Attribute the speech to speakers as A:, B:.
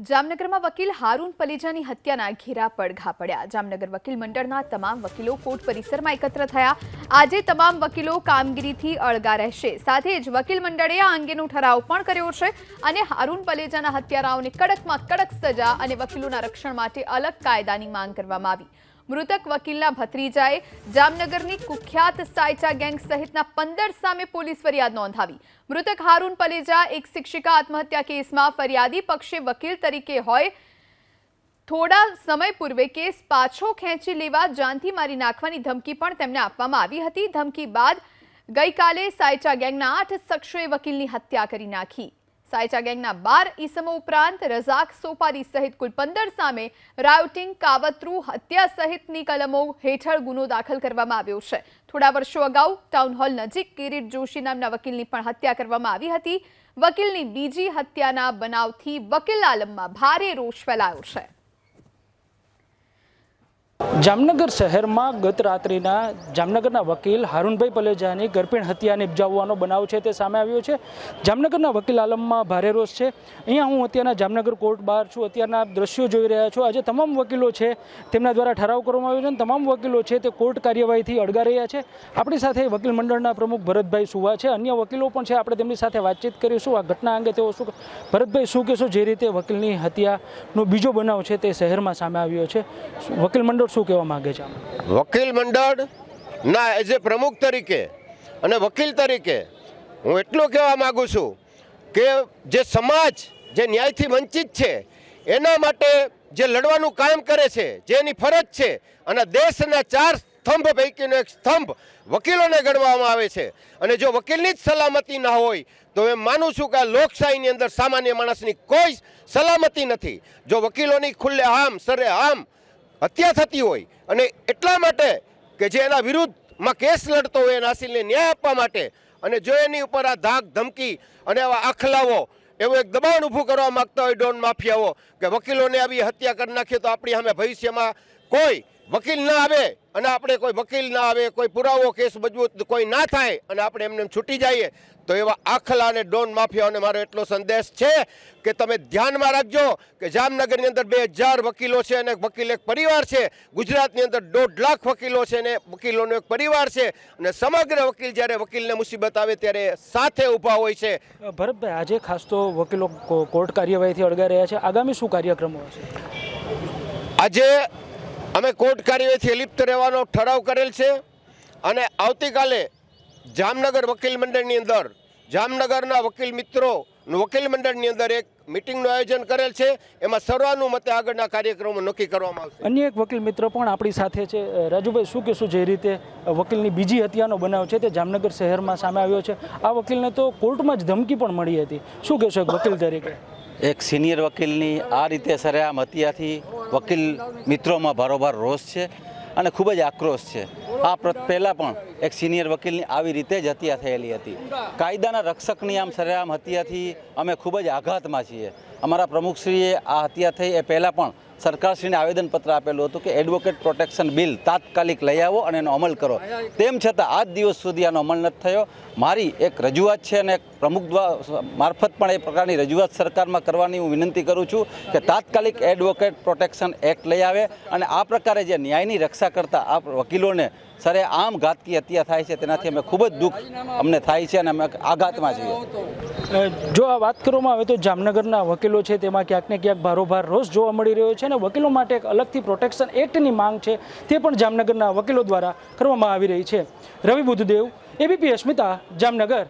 A: જામનગરમાં વકીલ હારૂન પલેજાની હત્યાના ઘેરા પડઘા પડ્યા। જામનગર વકીલ મંડળના તમામ વકીલો કોર્ટ પરિસરમાં એકત્ર થયા। આજે તમામ વકીલો કામગીરીથી અળગા રહેશે। સાથે જ વકીલ મંડળે આ અંગેનો ઠરાવ પણ કર્યો છે અને હારૂન પલેજાના હત્યારાઓને કડકમાં કડક સજા અને વકીલોના રક્ષણ માટે અલગ કાયદાની માંગ કરવામાં આવી। મૃતક વકીલના ભત્રીજાએ જામનગરની કુખ્યાત સાયચા ગેંગ સહિતના 15 સામે પોલીસ ફરિયાદ નોંધાવી। મૃતક હારૂન પલેજા એક શિક્ષિકા આત્મહત્યા કેસમાં ફરિયાદી પક્ષે વકીલ તરીકે હોય થોડા સમય પૂર્વે કેસ પાછો ખેંચી લેવા જાનથી મારી નાખવાની ધમકી પણ તેમને આપવામાં આવી હતી। ધમકી બાદ ગઈકાલે સાયચા ગેંગના 8 શખ્સોએ વકીલની હત્યા કરી નાખી। સાયચા ગેંગના 12 ઈસમો ઉપરાંત રઝાક સોપારી સહિત કુલ 15 સામે રાયોટિંગ, કાવતરું, હત્યા સહિતની કલમો હેઠળ ગુનો દાખલ કરવામાં આવ્યો છે। થોડા વર્ષો અગાઉ ટાઉન હોલ નજીક કિરીટ જોશી નામના વકીલની પણ હત્યા કરવામાં આવી હતી। વકીલની બીજી હત્યાના બનાવથી વકીલ આલમમાં ભારે રોષ ફેલાયો છે।
B: જામનગર શહેરમાં ગત રાત્રિના જામનગરના વકીલ હારૂનભાઈ પલેજાની ગરપીણ હત્યા નિપજાવવાનો બનાવ છે તે સામે આવ્યો છે। જામનગરના વકીલ આલમમાં ભારે રોષ છે। અહીંયા હું અત્યારના જામનગર કોર્ટ બહાર છું। અત્યારના દ્રશ્યો જોઈ રહ્યા છો। આજે તમામ વકીલો છે તેમના દ્વારા ઠરાવ કરવામાં આવ્યો છે અને તમામ વકીલો છે તે કોર્ટ કાર્યવાહીથી અળગા રહ્યા છે। આપણી સાથે વકીલ મંડળના પ્રમુખ ભરતભાઈ સુવા છે, અન્ય વકીલો પણ છે। આપણે તેમની સાથે વાતચીત કરીશું આ ઘટના અંગે। તેઓ શું ભરતભાઈ શું કહેશો, જે રીતે વકીલની હત્યાનો બીજો બનાવ છે તે શહેરમાં સામે આવ્યો છે, વકીલ મંડળ શું કહેવા માંગે છે?
C: વકીલ મંડળના એઝ એ પ્રમુખ તરીકે અને વકીલ તરીકે હું એટલું કહેવા માગું છું કે જે સમાજ જે ન્યાયથી વંચિત છે એના માટે જે લડવાનું કામ કરે છે, જે એની ફરજ છે, અને દેશના 4 સ્તંભ પૈકીનો એક સ્તંભ વકીલોને ગણવામાં આવે છે, અને જો વકીલની જ સલામતી ના હોય તો એમ માનું છું કે આ લોકશાહીની અંદર સામાન્ય માણસની કોઈ સલામતી નથી। જો વકીલોની ખુલ્લેઆમ સરેઆમ હત્યા થતી હોય અને એટલા માટે કે જે એના વિરુદ્ધમાં કેસ લડતો હોય નાસીને ન્યાય આપવા માટે, અને જો એની ઉપર આ ધાક ધમકી અને આવા આખલાવો એવું એક દબાણ ઊભું કરવા માગતા હોય ડોન માફિયાઓ કે વકીલોને આવી હત્યા કરી નાખીએ તો આપણી સામે ભવિષ્યમાં કોઈ વકીલ ના આવે અને આપણે કોઈ વકીલ ના આવે, કોઈ પુરાવો કેસ મજબૂત કોઈ ના થાય અને આપણે એમને છૂટી જઈએ, તો એવા આખલા અને ડોન માફિયાઓને મારો એટલો સંદેશ છે કે તમે ધ્યાનમાં રાખજો કે જામનગરની અંદર 2000 વકીલો છે અને વકીલ એક પરિવાર છે। ગુજરાતની અંદર 1.5 લાખ વકીલો છે અને વકીલોનો એક પરિવાર છે, અને સમગ્ર વકીલ જ્યારે વકીલને મુસીબત આવે ત્યારે સાથે ઊભા હોય છે।
B: ભરતભાઈ, આજે ખાસ તો વકીલો કોર્ટ કાર્યવાહીથી અળગા રહ્યા છે, આગામી શું કાર્યક્રમો હશે?
C: આજે અમે કોર્ટ કાર્યવાહીથી લિપ્ત રહેવાનો ઠરાવ કરેલ છે અને આવતીકાલે જામનગર વકીલ મંડળની અંદર જામનગરના વકીલ મિત્રો વકીલ મંડળની અંદર એક મિટિંગનું આયોજન કરેલ છે। એમાં સર્વાનુમતે આગળના કાર્યક્રમો નક્કી કરવામાં આવશે।
B: અન્ય એક વકીલ મિત્ર પણ આપણી સાથે છે। રાજુભાઈ, શું કહેશું, જે રીતે વકીલની બીજી હત્યાનો બનાવ છે તે જામનગર શહેરમાં સામે આવ્યો છે, આ વકીલને તો કોર્ટમાં જ ધમકી પણ મળી હતી, શું કહેશો એક વકીલ તરીકે?
D: એક સિનિયર વકીલની આ રીતે સરેઆમ હત્યાથી વકીલ મિત્રોમાં ભારોભાર રોષ છે અને ખૂબ જ આક્રોશ છે। આ પહેલાં પણ એક સિનિયર વકીલની આવી રીતે જ હત્યા થયેલી હતી। કાયદાના રક્ષકની આમ સરેઆમ હત્યાથી અમે ખૂબ જ આઘાતમાં છીએ। અમારા પ્રમુખશ્રીએ આ હત્યા થઈ એ પહેલાં પણ સરકારશ્રીને આવેદનપત્ર આપેલું હતું કે એડવોકેટ પ્રોટેક્શન બિલ તાત્કાલિક લઈ આવો અને એનો અમલ કરો। તેમ છતાં આજ દિવસ સુધી આનો અમલ નથી થયો। મારી એક રજૂઆત છે અને પ્રમુખ મારફત પણ એ પ્રકારની રજૂઆત સરકારમાં કરવાની હું વિનંતી કરું છું કે તાત્કાલિક એડવોકેટ પ્રોટેક્શન એક્ટ લઈ આવે અને આ પ્રકારે જે ન્યાયની રક્ષા કરતા આ વકીલોને સરે આમ ઘાતકી હત્યા થાય છે તેનાથી અમે ખૂબ જ દુઃખ અમને થાય છે અને અમે આઘાતમાં છીએ।
B: જો આ વાત કરવામાં આવે તો જામનગરના વકીલો છે તેમાં ક્યાંક ને ક્યાંક ભારોભાર રોષ જોવા મળી રહ્યો છે અને વકીલો માટે એક અલગથી પ્રોટેક્શન એક્ટની માંગ છે તે પણ જામનગરના વકીલો દ્વારા કરવામાં આવી રહી છે। રવિ બુદ્ધદેવ, એબીપી અસ્મિતા, જામનગર।